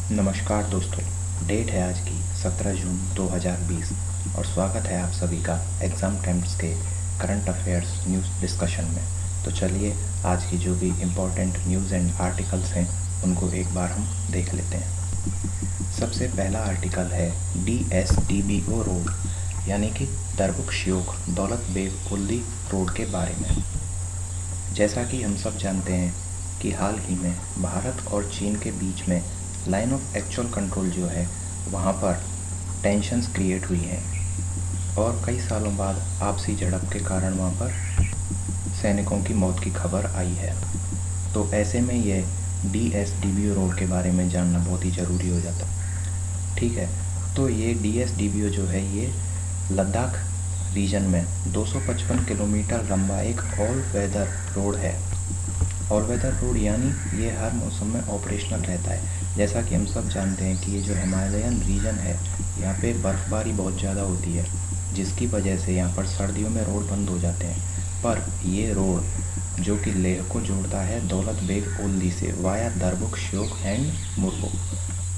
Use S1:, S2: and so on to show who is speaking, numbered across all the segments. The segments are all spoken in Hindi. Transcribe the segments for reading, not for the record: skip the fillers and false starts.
S1: नमस्कार दोस्तों। डेट है आज की 17 जून 2020 और स्वागत है आप सभी का एग्ज़ाम टाइम्स के करंट अफेयर्स न्यूज़ डिस्कशन में। तो चलिए आज की जो भी इम्पोर्टेंट न्यूज़ एंड आर्टिकल्स हैं उनको एक बार हम देख लेते हैं। सबसे पहला आर्टिकल है DSDBO रोड यानी कि दरबुक श्योक दौलत बेग ओल्दी रोड के बारे में। जैसा कि हम सब जानते हैं कि हाल ही में भारत और चीन के बीच में लाइन ऑफ एक्चुअल कंट्रोल जो है वहाँ पर टेंशन्स क्रिएट हुई हैं और कई सालों बाद आपसी झड़प के कारण वहाँ पर सैनिकों की मौत की खबर आई है। तो ऐसे में ये DSDBO रोड के बारे में जानना बहुत ही ज़रूरी हो जाता है। ठीक है, तो ये DSDBO जो है ये लद्दाख रीजन में 255 किलोमीटर लंबा एक ऑल वेदर रोड है। ऑल वेदर रोड यानी ये हर मौसम में ऑपरेशनल रहता है। जैसा कि हम सब जानते हैं कि ये जो हिमालयन रीजन है यहाँ पे बर्फ़बारी बहुत ज़्यादा होती है, जिसकी वजह से यहाँ पर सर्दियों में रोड बंद हो जाते हैं। पर ये रोड जो कि लेह को जोड़ता है दौलत बेग ओल्दी से वाया दरबुक श्योक एंड मुर्गो,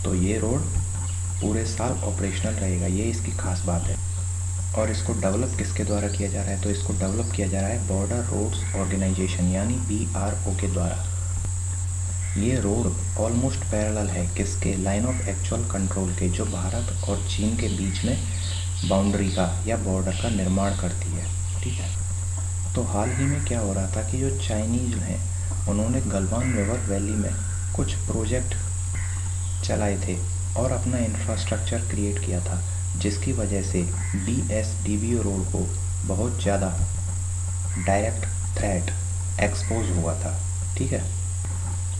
S1: तो ये रोड पूरे साल ऑपरेशनल रहेगा, ये इसकी खास बात है। और इसको डेवलप किसके द्वारा किया जा रहा है? तो इसको डेवलप किया जा रहा है बॉर्डर रोड्स ऑर्गेनाइजेशन यानी BRO के द्वारा। ये रोड ऑलमोस्ट पैरेलल है किसके? लाइन ऑफ एक्चुअल कंट्रोल के, जो भारत और चीन के बीच में बाउंड्री का या बॉर्डर का निर्माण करती है। ठीक है, तो हाल ही में क्या हो रहा था कि जो चाइनीज हैं उन्होंने गलवान रिवर वैली में कुछ प्रोजेक्ट चलाए थे और अपना इंफ्रास्ट्रक्चर क्रिएट किया था, जिसकी वजह से DSDBO रोड को बहुत ज़्यादा डायरेक्ट थ्रेट एक्सपोज हुआ था। ठीक है,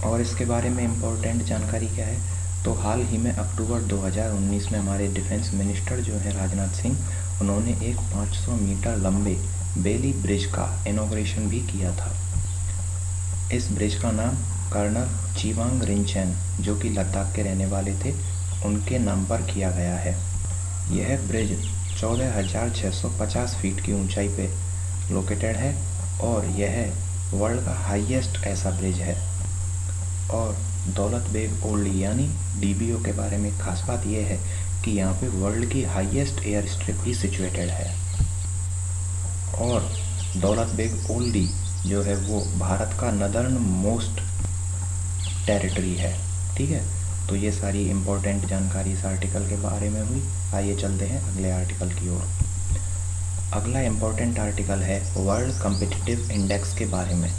S1: और इसके बारे में इम्पोर्टेंट जानकारी क्या है? तो हाल ही में अक्टूबर 2019 में हमारे डिफेंस मिनिस्टर जो है राजनाथ सिंह, उन्होंने एक 500 मीटर लंबे बेली ब्रिज का इनॉग्रेशन भी किया था। इस ब्रिज का नाम कर्नल चिवांग रिंचेन, जो कि लद्दाख के रहने वाले थे, उनके नाम पर किया गया है। यह ब्रिज 14,650 फीट की ऊंचाई पे लोकेटेड है और यह वर्ल्ड का हाईएस्ट ऐसा ब्रिज है। और दौलत बेग ओल्डी यानी DBO के बारे में खास बात यह है कि यहाँ पे वर्ल्ड की हाईएस्ट एयर स्ट्रिप भी सिचुएटेड है। और दौलत बेग ओल्डी जो है वो भारत का नदर्न मोस्ट टेरिटरी है। ठीक है, तो ये सारी इम्पोर्टेंट जानकारी इस आर्टिकल के बारे में हुई। आइए चलते हैं अगले आर्टिकल की ओर। अगला इम्पोर्टेंट आर्टिकल है वर्ल्ड कम्पिटिटिव इंडेक्स के बारे में।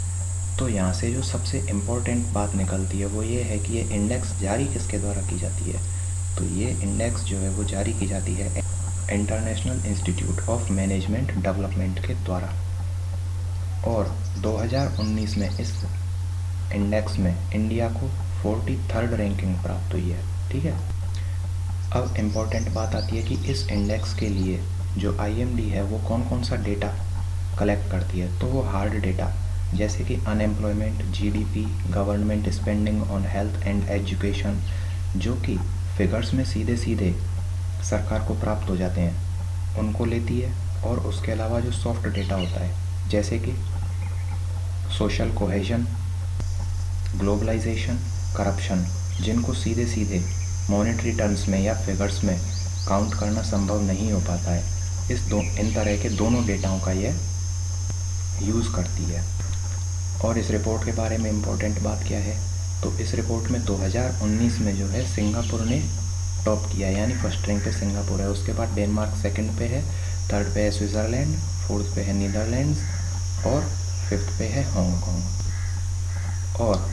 S1: तो यहाँ से जो सबसे इम्पोर्टेंट बात निकलती है वो ये है कि ये इंडेक्स जारी किसके द्वारा की जाती है? तो ये इंडेक्स जो है वो जारी की जाती है international institute of management development के द्वारा। और 2019 में इस इंडेक्स में इंडिया को 43rd रैंकिंग प्राप्त हुई है। ठीक है, अब इम्पोर्टेंट बात आती है कि इस इंडेक्स के लिए जो IMD है वो कौन कौन सा डेटा कलेक्ट करती है? तो वो हार्ड डेटा जैसे कि unemployment, GDP, government spending on health and education, जो कि फिगर्स में सीधे सीधे सरकार को प्राप्त हो जाते हैं, उनको लेती है। और उसके अलावा जो सॉफ्ट डेटा होता है जैसे कि सोशल कोहेजन, ग्लोबलाइजेशन, करप्शन, जिनको सीधे सीधे मॉनेटरी टर्म्स में या फिगर्स में काउंट करना संभव नहीं हो पाता है, इन तरह के दोनों डेटाओं का यह यूज़ करती है। और इस रिपोर्ट के बारे में इम्पोर्टेंट बात क्या है? तो इस रिपोर्ट में 2019 में जो है सिंगापुर ने टॉप किया, यानी फर्स्ट रैंक पे सिंगापुर है। उसके बाद डेनमार्क सेकंड पे है, थर्ड पे है स्विट्ज़रलैंड, फोर्थ पे है नीदरलैंड्स और फिफ्थ पे है हांगकांग। और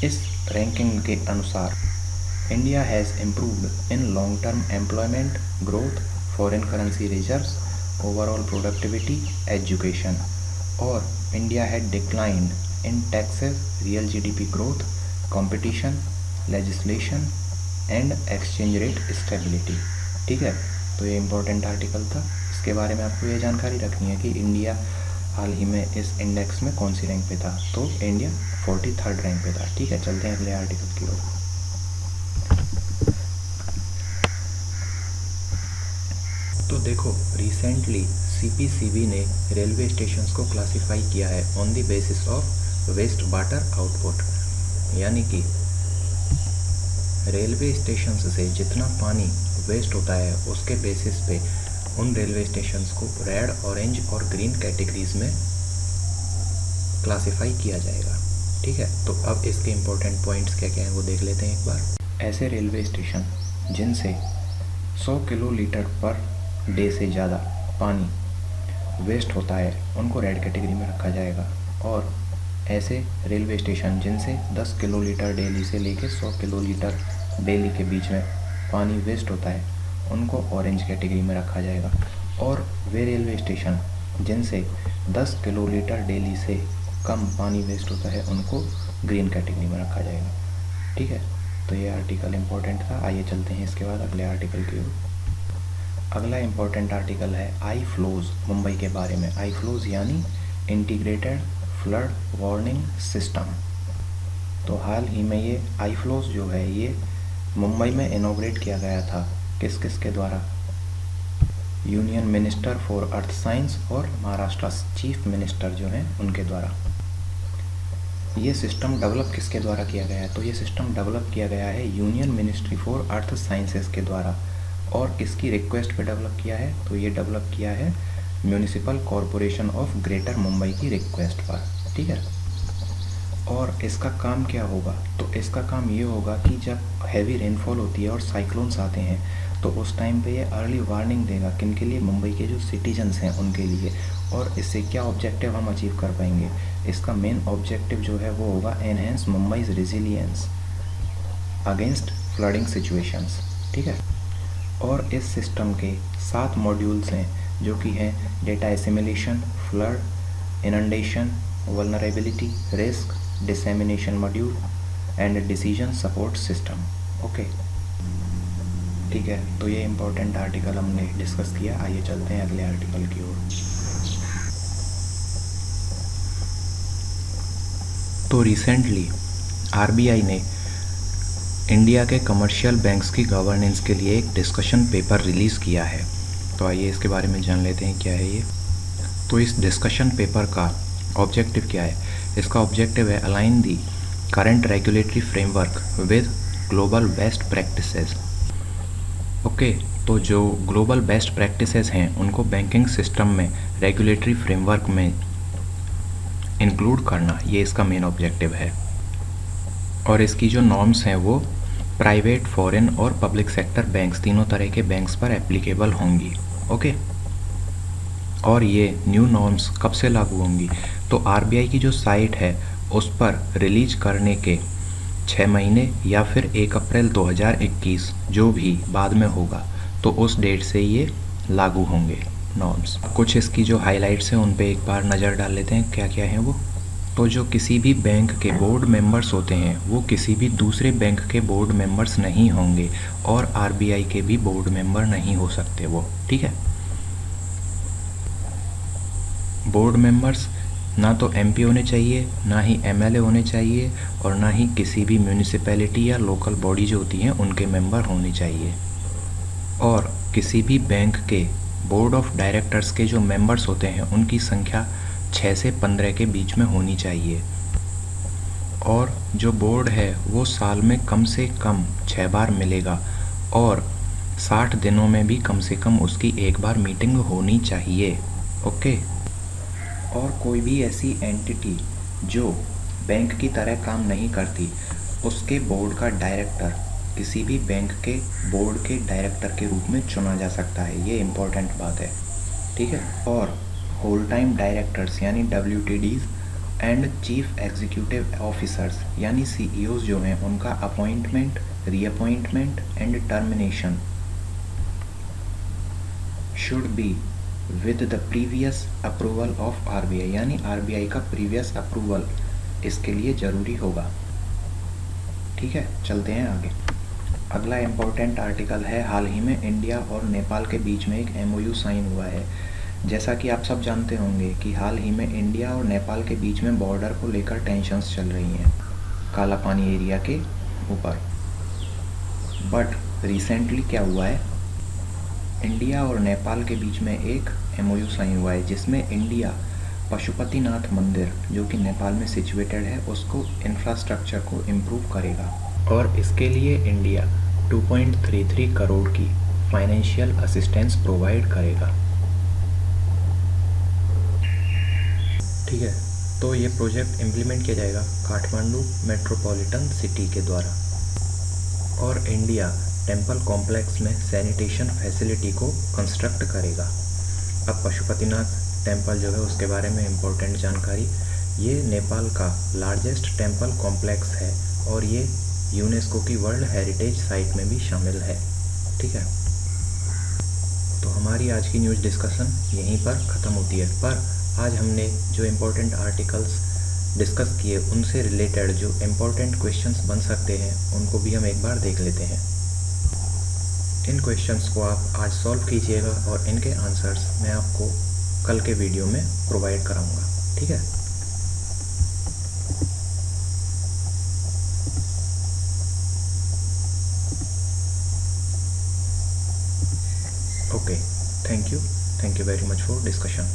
S1: इस रैंकिंग के अनुसार India has improved in long term employment, growth, foreign currency reserves, overall productivity, education. और India had declined in taxes, real GDP growth, competition, legislation and exchange rate stability. ठीक है, तो ये इम्पोर्टेंट आर्टिकल था। इसके बारे में आपको ये जानकारी रखनी है कि इंडिया हाल ही में इस इंडेक्स में कौन सी रैंक पे था। तो इंडिया 43rd रैंक पे था। ठीक है, चलते हैं अगले आर्टिकल की ओर। तो देखो, रिसेंटली CPCB ने रेलवे स्टेशंस को क्लासिफाई किया है on the basis of waste water output, यानी कि रेलवे स्टेशन से जितना पानी वेस्ट होता है उसके बेसिस पे उन रेलवे स्टेशंस को रेड, ऑरेंज और ग्रीन कैटेगरीज में क्लासिफाई किया जाएगा। ठीक है, तो अब इसके इम्पोर्टेंट पॉइंट्स क्या क्या हैं वो देख लेते हैं एक बार। ऐसे रेलवे स्टेशन जिनसे 100 किलोलीटर पर डे से ज़्यादा पानी वेस्ट होता है उनको रेड कैटेगरी में रखा जाएगा, और ऐसे रेलवे स्टेशन जिनसे 10 किलोलीटर डेली से लेकर 100 किलोलीटर डेली के बीच में पानी वेस्ट होता है उनको ऑरेंज कैटेगरी में रखा जाएगा, और वे रेलवे स्टेशन जिनसे 10 किलोलीटर डेली से कम पानी वेस्ट होता है उनको ग्रीन कैटेगरी में रखा जाएगा। ठीक है, तो ये आर्टिकल इम्पोर्टेंट था। आइए चलते हैं इसके बाद अगले आर्टिकल की ओर। अगला इम्पोर्टेंट आर्टिकल है आई फ्लोज, मुंबई के बारे में। आई फ्लोज यानी इंटीग्रेटेड फ्लड वार्निंग सिस्टम। तो हाल ही में ये आई फ्लोज जो है ये मुंबई में इनॉग्रेट किया गया था। किस किस के द्वारा? Union minister for earth science और महाराष्ट्र चीफ मिनिस्टर जो हैं उनके द्वारा। ये सिस्टम डेवलप किसके द्वारा किया गया है? तो ये सिस्टम डेवलप किया गया है union ministry for earth sciences के द्वारा। और किसकी रिक्वेस्ट पे डेवलप किया है? तो ये डेवलप किया है municipal corporation of greater Mumbai की रिक्वेस्ट पर। ठीक है, और इसका काम क्या होगा? तो इसका काम ये होगा कि जब हैवी रेनफॉल होती है और साइक्लोन्स आते हैं तो उस टाइम पे ये अर्ली वार्निंग देगा किन के लिए? मुंबई के जो सिटीजन्स हैं उनके लिए। और इससे क्या ऑब्जेक्टिव हम अचीव कर पाएंगे? इसका मेन ऑब्जेक्टिव जो है वो होगा enhance Mumbai's resilience against flooding situations. ठीक है, और इस सिस्टम के 7 मॉड्यूल्स हैं जो कि हैं data assimilation, flood, inundation, vulnerability, risk, dissemination module and decision support system. Okay, ठीक है, तो ये इम्पोर्टेंट आर्टिकल हमने डिस्कस किया। आइए चलते हैं अगले आर्टिकल की ओर। तो रिसेंटली आरबीआई ने इंडिया के कमर्शियल बैंक्स की गवर्नेंस के लिए एक डिस्कशन पेपर रिलीज़ किया है। तो आइए इसके बारे में जान लेते हैं क्या है ये। तो इस डिस्कशन पेपर का ऑब्जेक्टिव क्या है? इसका ऑब्जेक्टिव है align the current regulatory framework with global best practices. Okay, तो जो ग्लोबल बेस्ट प्रैक्टिसेस हैं उनको बैंकिंग सिस्टम में रेगुलेटरी फ्रेमवर्क में इंक्लूड करना, ये इसका मेन ऑब्जेक्टिव है। और इसकी जो नॉर्म्स हैं वो प्राइवेट, फॉरेन और पब्लिक सेक्टर बैंक्स, तीनों तरह के बैंक्स पर एप्लीकेबल होंगी। ओके, और ये न्यू नॉर्म्स कब से लागू होंगी? तो आरबीआई की जो साइट है उस पर रिलीज करने के 6 महीने या फिर 1 अप्रैल 2021 जो भी बाद में होगा तो उस डेट से ये लागू होंगे नॉर्म्स। कुछ इसकी जो हाइलाइट्स हैं उन पे एक बार नज़र डाल लेते हैं क्या क्या हैं वो। तो जो किसी भी बैंक के बोर्ड मेंबर्स होते हैं वो किसी भी दूसरे बैंक के बोर्ड मेंबर्स नहीं होंगे और आरबीआई के भी बोर्ड मेंबर नहीं हो सकते वो। ठीक है, बोर्ड मेंबर्स ना तो एमपी होने चाहिए, ना ही एमएलए होने चाहिए, और ना ही किसी भी म्यूनिसिपैलिटी या लोकल बॉडी जो होती हैं उनके मेंबर होने चाहिए। और किसी भी बैंक के बोर्ड ऑफ डायरेक्टर्स के जो मेंबर्स होते हैं उनकी संख्या 6 से 15 के बीच में होनी चाहिए। और जो बोर्ड है वो साल में कम से कम 6 बार मिलेगा और 60 दिनों में भी कम से कम उसकी एक बार मीटिंग होनी चाहिए। ओके, और कोई भी ऐसी एंटिटी जो बैंक की तरह काम नहीं करती उसके बोर्ड का डायरेक्टर किसी भी बैंक के बोर्ड के डायरेक्टर के रूप में चुना जा सकता है। ये इम्पोर्टेंट बात है। ठीक है, और होल टाइम डायरेक्टर्स यानी WTDs and chief executive officers यानी CEOs जो हैं उनका appointment, reappointment and termination should be with the previous approval of RBI, यानी आरबीआई का प्रीवियस अप्रूवल इसके लिए ज़रूरी होगा। ठीक है, चलते हैं आगे। अगला इम्पोर्टेंट आर्टिकल है हाल ही में इंडिया और नेपाल के बीच में एक MOU साइन हुआ है। जैसा कि आप सब जानते होंगे कि हाल ही में इंडिया और नेपाल के बीच में बॉर्डर को लेकर टेंशन्स चल रही हैं काला पानी एरिया के ऊपर। बट रिसेंटली क्या हुआ है, इंडिया और नेपाल के बीच में एक MOU साइन हुआ है जिसमें इंडिया पशुपतिनाथ मंदिर जो कि नेपाल में सिचुएटेड है उसको इंफ्रास्ट्रक्चर को इम्प्रूव करेगा। और इसके लिए इंडिया 2.33 करोड़ की फाइनेंशियल असिस्टेंस प्रोवाइड करेगा। ठीक है, तो ये प्रोजेक्ट इम्प्लीमेंट किया जाएगा काठमांडू मेट्रोपॉलिटन सिटी के द्वारा, और इंडिया टेम्पल कॉम्प्लेक्स में सैनिटेशन फैसिलिटी को कंस्ट्रक्ट करेगा। अब पशुपतिनाथ टेम्पल जो है उसके बारे में इम्पोर्टेंट जानकारी, ये नेपाल का लार्जेस्ट टेम्पल कॉम्प्लेक्स है और ये यूनेस्को की वर्ल्ड हेरिटेज साइट में भी शामिल है। ठीक है, तो हमारी आज की न्यूज़ डिस्कशन यहीं पर ख़त्म होती है, पर आज हमने जो इम्पोर्टेंट आर्टिकल्स डिस्कस किए उनसे रिलेटेड जो इम्पोर्टेंट क्वेश्चंस बन सकते हैं उनको भी हम एक बार देख लेते हैं। इन क्वेश्चंस को आप आज सॉल्व कीजिएगा और इनके आंसर्स मैं आपको कल के वीडियो में प्रोवाइड कराऊंगा। ठीक है, okay, thank you very much for discussion.